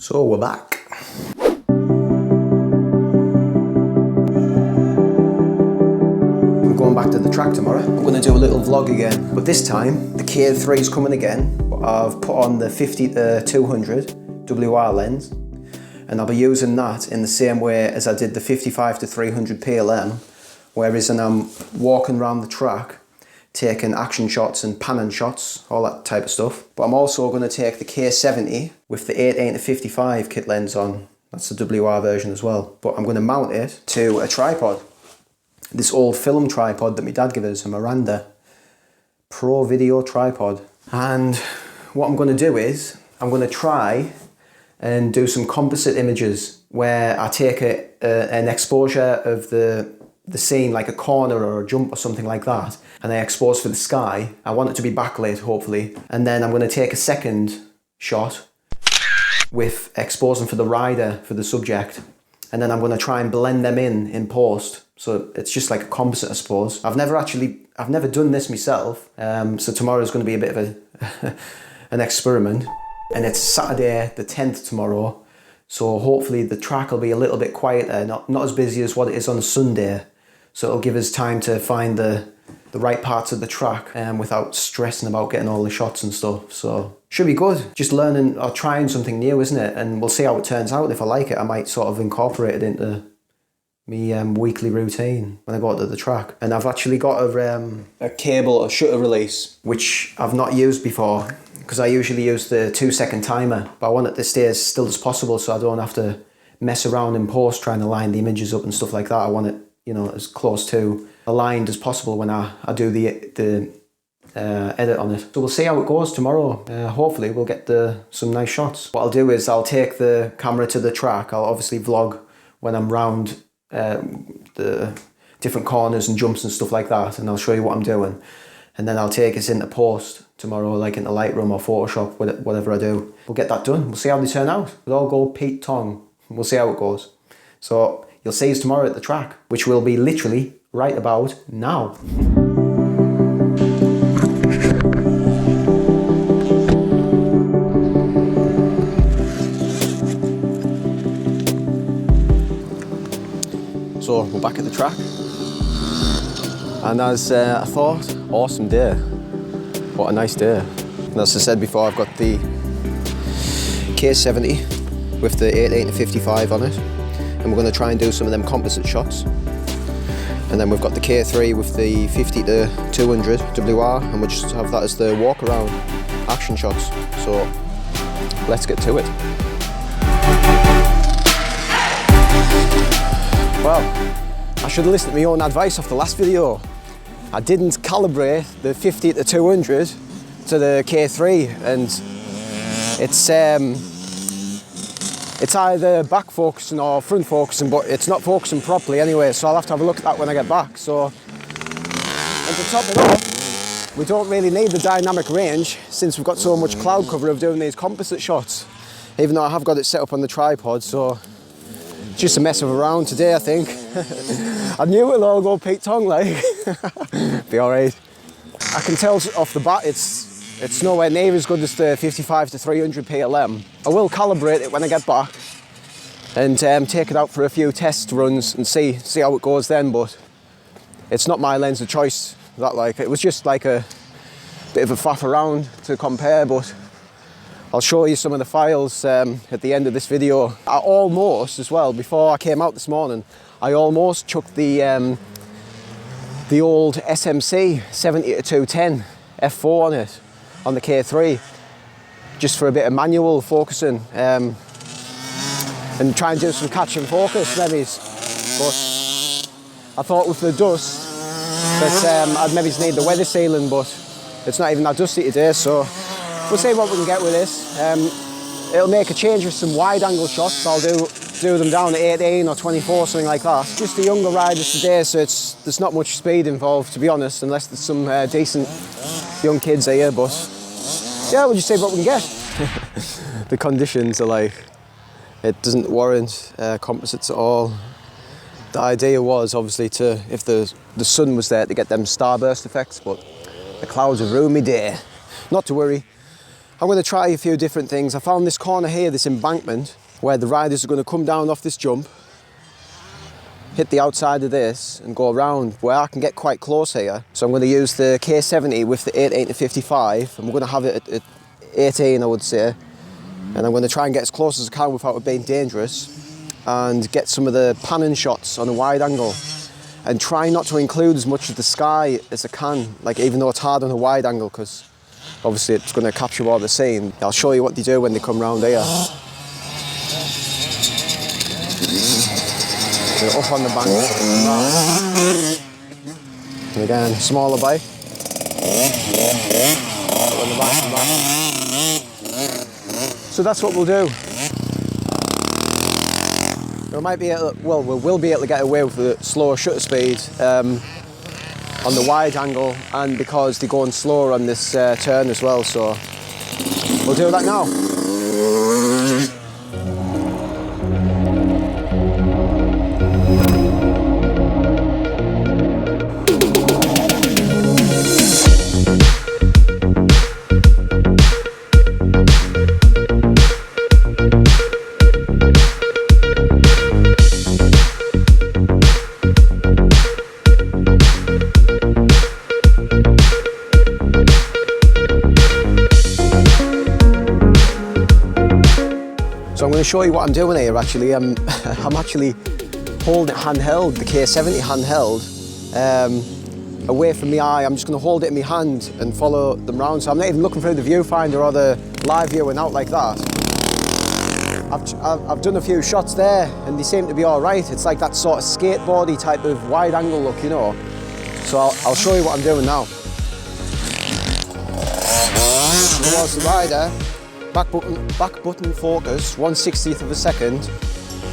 So we're back. I'm going back to the track tomorrow. I'm going to do a little vlog again, but this time the K3 is coming again. I've put on the 50-200 WR lens, and I'll be using that in the same way as I did the 55-300 PLM, whereas when I'm walking around the track, taking action shots and panning shots, all that type of stuff. But I'm also going to take the K70 with the 18-55 kit lens on. That's the WR version as well. But I'm going to mount it to a tripod. This old film tripod that my dad gave us, a Miranda Pro Video tripod. And what I'm going to do is, I'm going to try and do some composite images where I take an exposure of the scene, like a corner or a jump or something like that, and I expose for the sky. I want it to be backlit, hopefully. And then I'm going to take a second shot with exposing for the rider, for the subject. And then I'm going to try and blend them in post. So it's just like a composite, I suppose. I've never done this myself. So tomorrow's going to be a bit of an experiment. And it's Saturday the 10th tomorrow. So hopefully the track will be a little bit quieter, not as busy as what it is on a Sunday. So it'll give us time to find the right parts of the track without stressing about getting all the shots and stuff. So should be good. Just learning or trying something new, isn't it? And we'll see how it turns out. If I like it, I might sort of incorporate it into me weekly routine when I go to the track. And I've actually got a cable, a shutter release, which I've not used before, because I usually use the 2-second timer, but I want it to stay as still as possible so I don't have to mess around in post trying to line the images up and stuff like that. I want it, you know, as close to aligned as possible when I do the edit on it. So we'll see how it goes tomorrow. Hopefully we'll get some nice shots. What I'll do is I'll take the camera to the track. I'll obviously vlog when I'm round the different corners and jumps and stuff like that, and I'll show you what I'm doing. And then I'll take us into post tomorrow, like into Lightroom or Photoshop, whatever I do. We'll get that done. We'll see how they turn out. We'll all go Pete Tong. We'll see how it goes. So you'll see us tomorrow at the track, which will be literally right about now. So we're back at the track. And as I thought, awesome day. What a nice day. And as I said before, I've got the K70 with the 18-55 on it. And we're going to try and do some of them composite shots. And then we've got the K3 with the 50-200 WR, and we'll just have that as the walk around action shots. So let's get to it. Well, I should have listened to my own advice off the last video. I didn't calibrate the 50-200 to the K3, and it's either back focusing or front focusing, but it's not focusing properly anyway, so I'll have to have a look at that when I get back. So, and to top it up, we don't really need the dynamic range since we've got so much cloud cover of doing these composite shots, even though I have got it set up on the tripod, so it's just a mess of around today, I think. I knew it'll all go Pete Tong, like. Be alright. I can tell off the bat it's nowhere near as good as the 55-300 PLM. I will calibrate it when I get back and take it out for a few test runs and see how it goes then, but it's not my lens of choice. It was just like a bit of a faff around to compare, but I'll show you some of the files at the end of this video. I almost, as well, before I came out this morning, I almost chucked the old SMC 70-210 f4 on it, on the K3, just for a bit of manual focusing and try and do some catch and focus maybe. But I thought with the dust that I'd maybe need the weather sealing, but it's not even that dusty today, so we'll see what we can get with this. It'll make a change with some wide angle shots. I'll do them down at 18 or 24, something like that. Just the younger riders today, so there's not much speed involved, to be honest, unless there's some decent young kids here, but yeah, we'll just see what we can get. The conditions are like, it doesn't warrant composites at all. The idea was obviously if the sun was there, to get them starburst effects, but the clouds have ruined me day. Not to worry, I'm going to try a few different things. I found this corner here, this embankment, where the riders are going to come down off this jump, hit the outside of this and go around, where I can get quite close here. So I'm going to use the K3 with the 18-55, and we're going to have it at 18, I would say. And I'm going to try and get as close as I can without it being dangerous, and get some of the panning shots on a wide angle, and try not to include as much of the sky as I can, like even though it's hard on a wide angle, because obviously it's going to capture more of the scene. I'll show you what they do when they come round here. They're up on the bank, and again, smaller bike. On the back. So that's what we'll do. We might be able to, well, we will be able to get away with the slower shutter speed on the wide angle, and because they're going slower on this turn as well, so we'll do that now. So I'm going to show you what I'm doing here actually. I'm actually holding it handheld, the K3 handheld, away from the eye. I'm just going to hold it in my hand and follow them round. So I'm not even looking through the viewfinder or the live viewing out like that. I've done a few shots there and they seem to be all right. It's like that sort of skateboardy type of wide angle look, you know. So I'll show you what I'm doing now. Towards the rider. Back button focus, 1/60th of a second,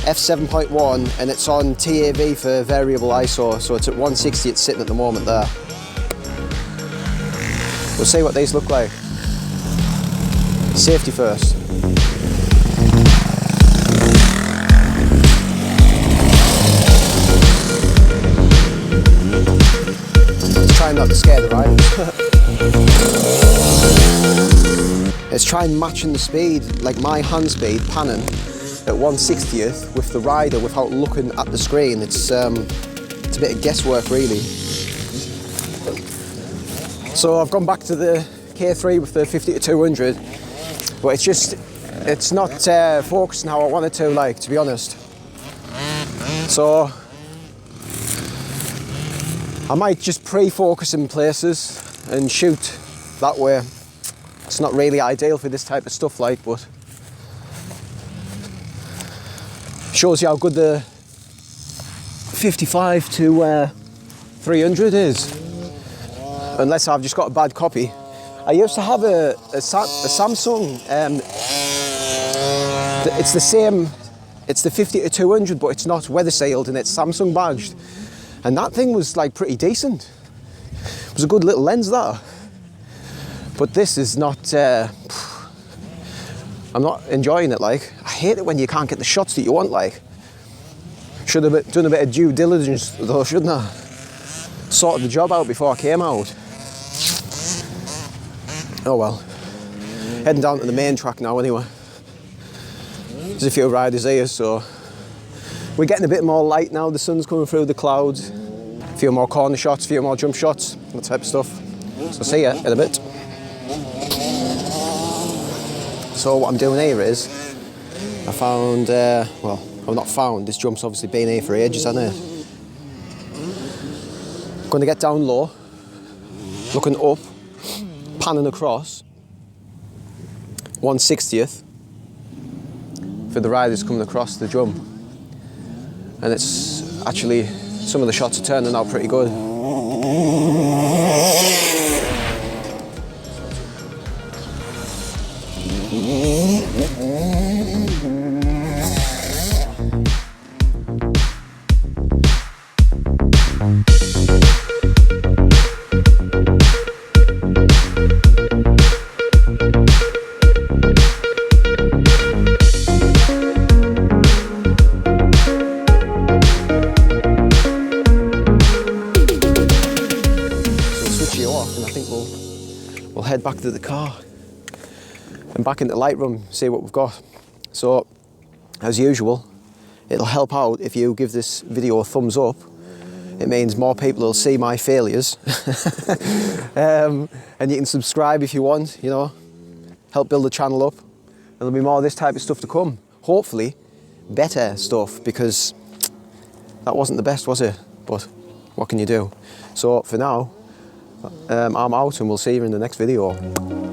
f7.1, and it's on TAV for variable ISO, so it's at 160, it's sitting at the moment there. We'll see what these look like. Safety first. Try not to scare the riders. It's trying matching the speed, like my hand speed, panning, at 1/60th with the rider without looking at the screen. It's a bit of guesswork really. So I've gone back to the K3 with the 50-200, but it's not focusing how I want it to, like, to be honest. So I might just pre-focus in places and shoot that way. It's not really ideal for this type of stuff, like, but shows you how good the 55-300 is. Unless I've just got a bad copy. I used to have a Samsung. It's the same. It's the 50-200, but it's not weather sealed and it's Samsung badged. And that thing was like pretty decent. It was a good little lens, that. But this is not, I'm not enjoying it, like. I hate it when you can't get the shots that you want, like. Should have done a bit of due diligence though, shouldn't I? Sorted the job out before I came out. Oh well. Heading down to the main track now anyway. There's a few riders here, so we're getting a bit more light now. The sun's coming through the clouds. A few more corner shots, a few more jump shots, that type of stuff. So see ya in a bit. So what I'm doing here is, I found, well, I've not found, this jump's obviously been here for ages, hasn't it? I'm going to get down low, looking up, panning across, 1/60th, for the riders coming across the jump. And it's actually, some of the shots are turning out pretty good. We'll head back to the car. and back into Lightroom, see what we've got. So, as usual, it'll help out if you give this video a thumbs up. It means more people will see my failures. And you can subscribe if you want, you know, help build the channel up. And there'll be more of this type of stuff to come. Hopefully, better stuff, because that wasn't the best, was it? But what can you do? So for now, I'm out and we'll see you in the next video.